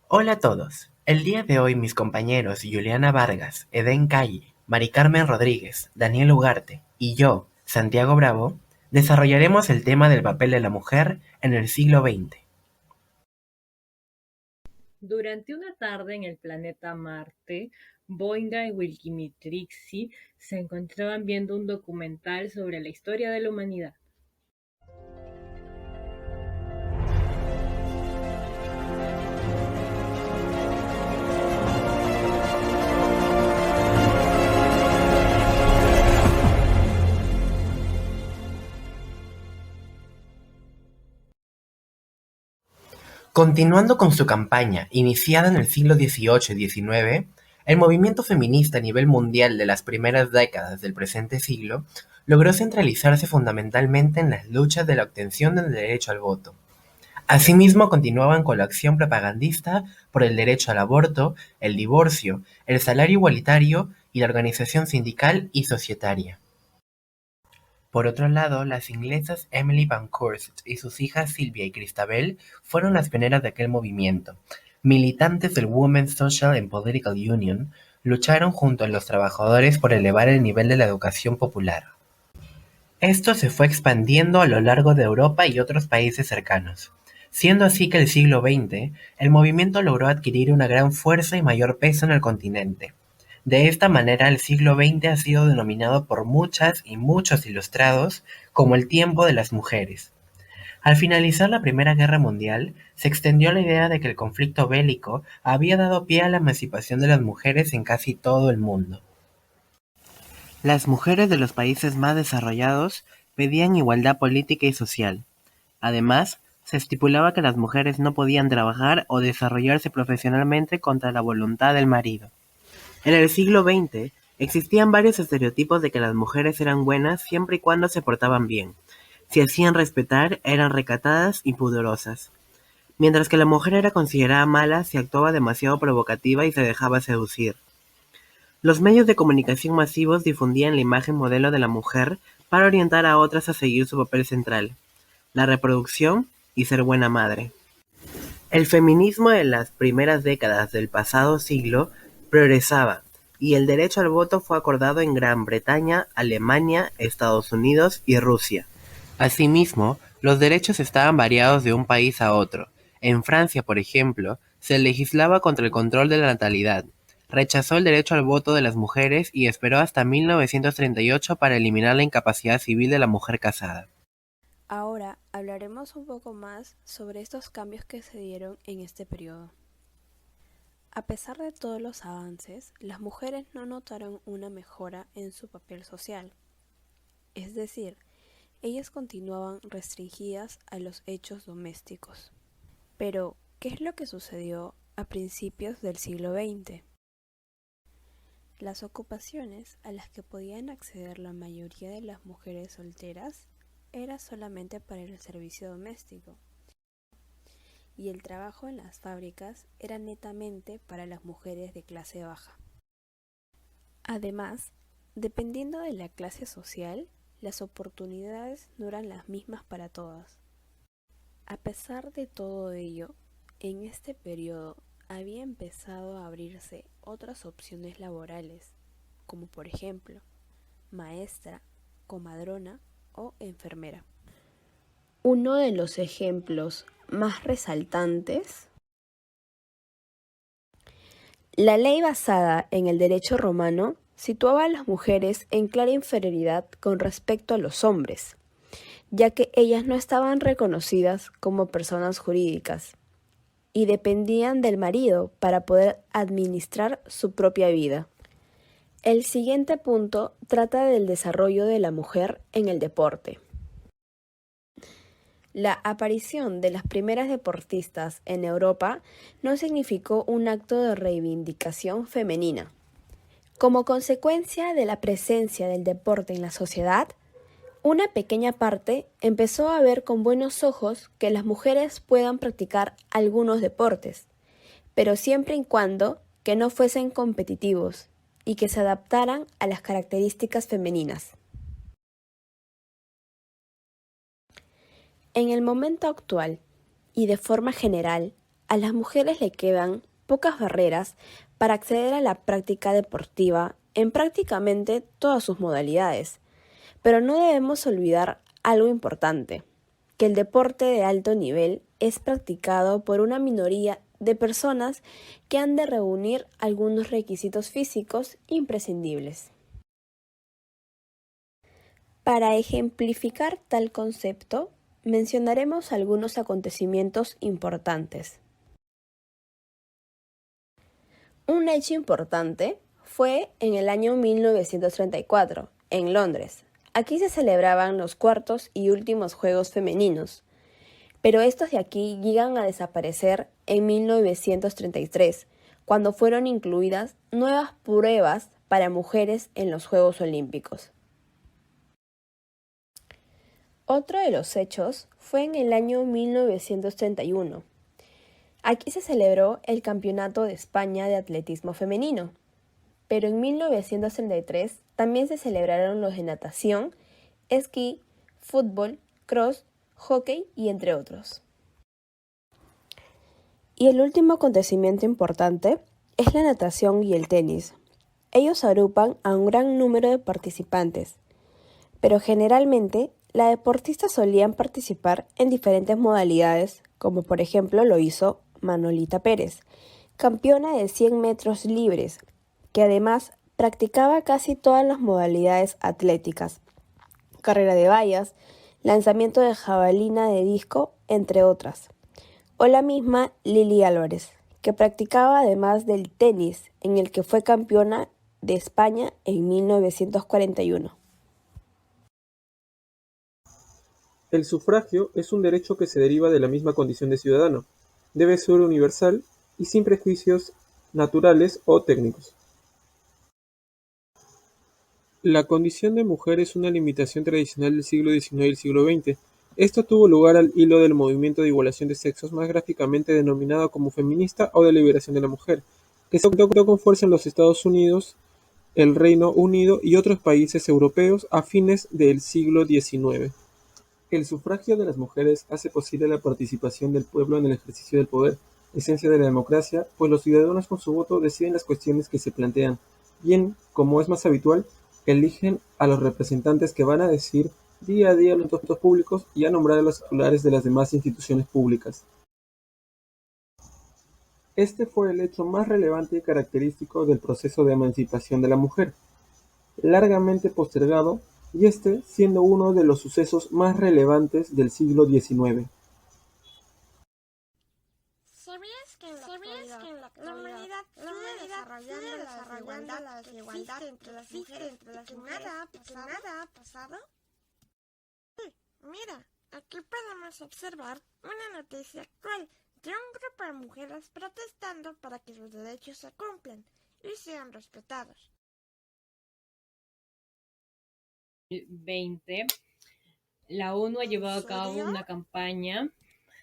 Hola a todos. El día de hoy mis compañeros Juliana Vargas, Eden Calle, Mari Carmen Rodríguez, Daniel Ugarte y yo, Santiago Bravo, desarrollaremos el tema del papel de la mujer en el siglo XX. Durante una tarde en el planeta Marte, Boinga y Wilkimitrixi se encontraban viendo un documental sobre la historia de la humanidad. Continuando con su campaña, iniciada en el siglo XVIII y XIX, el movimiento feminista a nivel mundial de las primeras décadas del presente siglo logró centralizarse fundamentalmente en las luchas de la obtención del derecho al voto. Asimismo, continuaban con la acción propagandista por el derecho al aborto, el divorcio, el salario igualitario y la organización sindical y societaria. Por otro lado, las inglesas Emily Pankhurst y sus hijas Sylvia y Christabel fueron las pioneras de aquel movimiento. Militantes del Women's Social and Political Union, lucharon junto a los trabajadores por elevar el nivel de la educación popular. Esto se fue expandiendo a lo largo de Europa y otros países cercanos, siendo así que el siglo XX el movimiento logró adquirir una gran fuerza y mayor peso en el continente. De esta manera, el siglo XX ha sido denominado por muchas y muchos ilustrados como el tiempo de las mujeres. Al finalizar la Primera Guerra Mundial, se extendió la idea de que el conflicto bélico había dado pie a la emancipación de las mujeres en casi todo el mundo. Las mujeres de los países más desarrollados pedían igualdad política y social. Además, se estipulaba que las mujeres no podían trabajar o desarrollarse profesionalmente contra la voluntad del marido. En el siglo XX, existían varios estereotipos de que las mujeres eran buenas siempre y cuando se portaban bien. Se hacían respetar, eran recatadas y pudorosas. Mientras que la mujer era considerada mala si actuaba demasiado provocativa y se dejaba seducir. Los medios de comunicación masivos difundían la imagen modelo de la mujer para orientar a otras a seguir su papel central, la reproducción y ser buena madre. El feminismo en las primeras décadas del pasado siglo progresaba, y el derecho al voto fue acordado en Gran Bretaña, Alemania, Estados Unidos y Rusia. Asimismo, los derechos estaban variados de un país a otro. En Francia, por ejemplo, se legislaba contra el control de la natalidad, rechazó el derecho al voto de las mujeres y esperó hasta 1938 para eliminar la incapacidad civil de la mujer casada. Ahora hablaremos un poco más sobre estos cambios que se dieron en este periodo. A pesar de todos los avances, las mujeres no notaron una mejora en su papel social. Es decir, ellas continuaban restringidas a los hechos domésticos. Pero, ¿qué es lo que sucedió a principios del siglo XX? Las ocupaciones a las que podían acceder la mayoría de las mujeres solteras era solamente para el servicio doméstico, y el trabajo en las fábricas era netamente para las mujeres de clase baja. Además, dependiendo de la clase social, las oportunidades no eran las mismas para todas. A pesar de todo ello, en este periodo había empezado a abrirse otras opciones laborales, como por ejemplo, maestra, comadrona o enfermera. Uno de los ejemplos más resaltantes, la ley basada en el derecho romano situaba a las mujeres en clara inferioridad con respecto a los hombres, ya que ellas no estaban reconocidas como personas jurídicas y dependían del marido para poder administrar su propia vida. El siguiente punto trata del desarrollo de la mujer en el deporte. La aparición de las primeras deportistas en Europa no significó un acto de reivindicación femenina. Como consecuencia de la presencia del deporte en la sociedad, una pequeña parte empezó a ver con buenos ojos que las mujeres puedan practicar algunos deportes, pero siempre y cuando que no fuesen competitivos y que se adaptaran a las características femeninas. En el momento actual, y de forma general, a las mujeres le quedan pocas barreras para acceder a la práctica deportiva en prácticamente todas sus modalidades. Pero no debemos olvidar algo importante, que el deporte de alto nivel es practicado por una minoría de personas que han de reunir algunos requisitos físicos imprescindibles. Para ejemplificar tal concepto, mencionaremos algunos acontecimientos importantes. Un hecho importante fue en el año 1934, en Londres. Aquí se celebraban los cuartos y últimos Juegos Femeninos, pero estos de aquí llegan a desaparecer en 1933, cuando fueron incluidas nuevas pruebas para mujeres en los Juegos Olímpicos. Otro de los hechos fue en el año 1931. Aquí se celebró el Campeonato de España de Atletismo Femenino, pero en 1933 también se celebraron los de natación, esquí, fútbol, cross, hockey y entre otros. Y el último acontecimiento importante es la natación y el tenis. Ellos agrupan a un gran número de participantes, pero generalmente las deportistas solían participar en diferentes modalidades, como por ejemplo lo hizo Manolita Pérez, campeona de 100 metros libres, que además practicaba casi todas las modalidades atléticas, carrera de vallas, lanzamiento de jabalina de disco, entre otras. O la misma Lili Álvarez, que practicaba además del tenis, en el que fue campeona de España en 1941. El sufragio es un derecho que se deriva de la misma condición de ciudadano. Debe ser universal y sin prejuicios naturales o técnicos. La condición de mujer es una limitación tradicional del siglo XIX y el siglo XX. Esto tuvo lugar al hilo del movimiento de igualación de sexos, más gráficamente denominado como feminista o de liberación de la mujer, que se adoptó con fuerza en los Estados Unidos, el Reino Unido y otros países europeos a fines del siglo XIX. El sufragio de las mujeres hace posible la participación del pueblo en el ejercicio del poder, esencia de la democracia, pues los ciudadanos con su voto deciden las cuestiones que se plantean, bien, como es más habitual, eligen a los representantes que van a decir día a día los asuntos públicos y a nombrar a los titulares de las demás instituciones públicas. Este fue el hecho más relevante y característico del proceso de emancipación de la mujer, largamente postergado, y este siendo uno de los sucesos más relevantes del siglo XIX. ¿Sabías que en la actualidad sigue desarrollando la desigualdad entre las mujeres y que nada ha pasado? Sí, mira, aquí podemos observar una noticia actual de un grupo de mujeres protestando para que sus derechos se cumplan y sean respetados. 20, la ONU ha llevado a cabo una campaña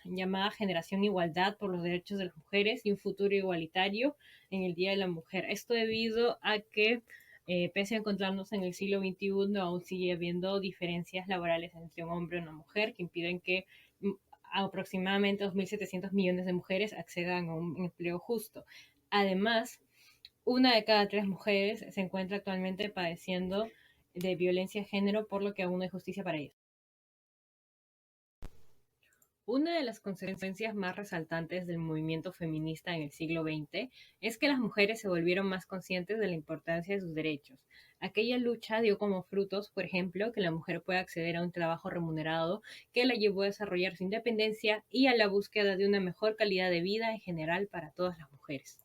llamada Generación Igualdad por los Derechos de las Mujeres y un futuro igualitario en el Día de la Mujer. Esto debido a que, pese a encontrarnos en el siglo XXI, aún sigue habiendo diferencias laborales entre un hombre y una mujer que impiden que aproximadamente 2.700 millones de mujeres accedan a un empleo justo. Además, una de cada 3 mujeres se encuentra actualmente padeciendo de violencia de género, por lo que aún no hay justicia para ellas. Una de las consecuencias más resaltantes del movimiento feminista en el siglo XX es que las mujeres se volvieron más conscientes de la importancia de sus derechos. Aquella lucha dio como frutos, por ejemplo, que la mujer pueda acceder a un trabajo remunerado que la llevó a desarrollar su independencia y a la búsqueda de una mejor calidad de vida en general para todas las mujeres.